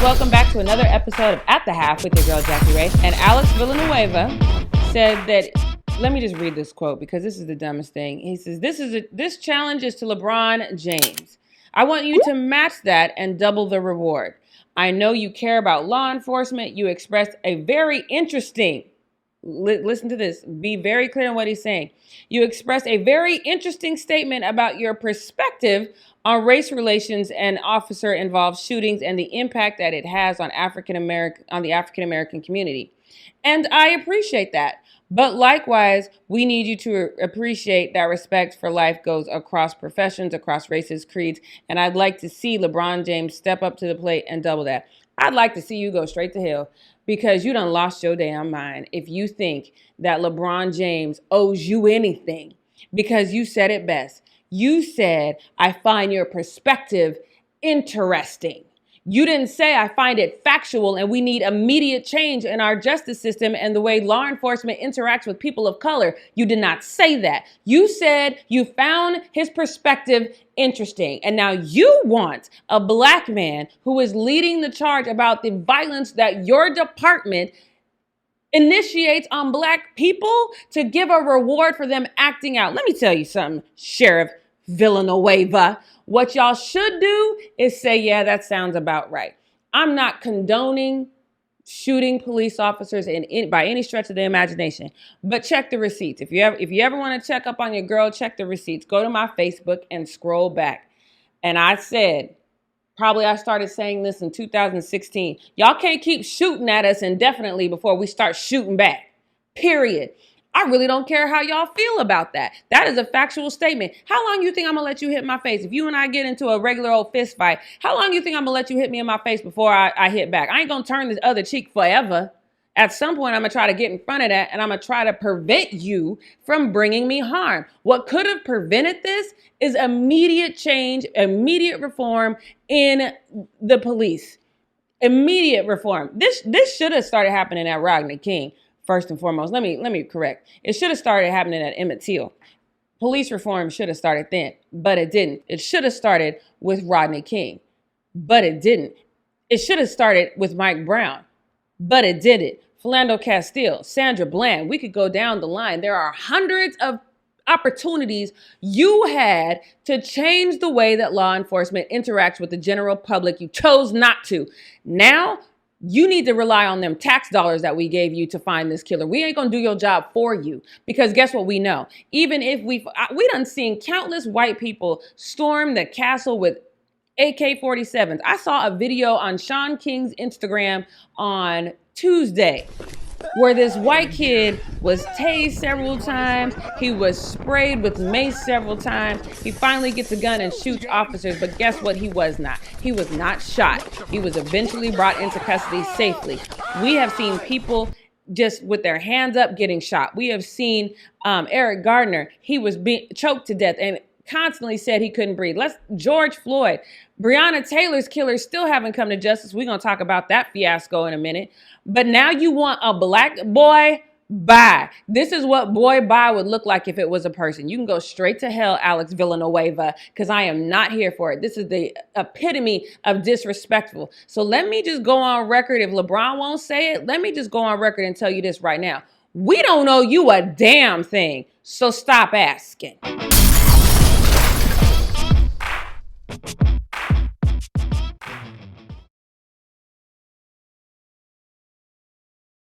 welcome back to another episode of At the Half with your girl Jackie Ray. And Alex Villanueva said that, let me just read this quote because this is the dumbest thing. He says, this challenge is to LeBron James. I want you to match that and double the reward. I know you care about law enforcement. You expressed a very interesting, listen to this, be very clear on what he's saying. You expressed a very interesting statement about your perspective on race relations and officer-involved shootings and the impact that it has on the African-American community. And I appreciate that. But likewise, we need you to appreciate that respect for life goes across professions, across races, creeds. And I'd like to see LeBron James step up to the plate and double that. I'd like to see you go straight to hell because you done lost your damn mind if you think that LeBron James owes you anything, because you said it best. You said, I find your perspective interesting. You didn't say, I find it factual and we need immediate change in our justice system and the way law enforcement interacts with people of color. You did not say that. You said you found his perspective interesting. And now you want a black man who is leading the charge about the violence that your department initiates on black people to give a reward for them acting out. Let me tell you something, Sheriff Villanueva. What y'all should do is say, yeah, that sounds about right. I'm not condoning shooting police officers by any stretch of the imagination, but check the receipts. If you ever want to check up on your girl, check the receipts. Go to my Facebook and scroll back. And I said, I started saying this in 2016. Y'all can't keep shooting at us indefinitely before we start shooting back. Period. I really don't care how y'all feel about that. That is a factual statement. How long you think I'm going to let you hit my face? If you and I get into a regular old fist fight, how long you think I'm going to let you hit me in my face before I hit back? I ain't going to turn this other cheek forever. At some point, I'm going to try to get in front of that, and I'm going to try to prevent you from bringing me harm. What could have prevented this is immediate change, immediate reform in the police. Immediate reform. This should have started happening at Rodney King. First and foremost, let me correct. It should have started happening at Emmett Till. Police reform should have started then, but it didn't. It should have started with Rodney King, but it didn't. It should have started with Mike Brown, but it didn't. Philando Castile, Sandra Bland, we could go down the line. There are hundreds of opportunities you had to change the way that law enforcement interacts with the general public. You chose not to. Now, you need to rely on them tax dollars that we gave you to find this killer. We ain't going to do your job for you, because guess what we know? Even if we done seen countless white people storm the castle with AK-47s. I saw a video on Sean King's Instagram on Tuesday where this white kid was tased several times. He was sprayed with mace several times. He finally gets a gun and shoots officers. But guess what? He was not. He was not shot. He was eventually brought into custody safely. We have seen people just with their hands up getting shot. We have seen Eric Gardner. He was being choked to death and constantly said he couldn't breathe. George Floyd. Breonna Taylor's killers still haven't come to justice. We're going to talk about that fiasco in a minute. But now you want a black boy? Bye. This is what boy bye would look like if it was a person. You can go straight to hell, Alex Villanueva, because I am not here for it. This is the epitome of disrespectful. So let me just go on record. If LeBron won't say it, let me just go on record and tell you this right now. We don't owe you a damn thing. So stop asking.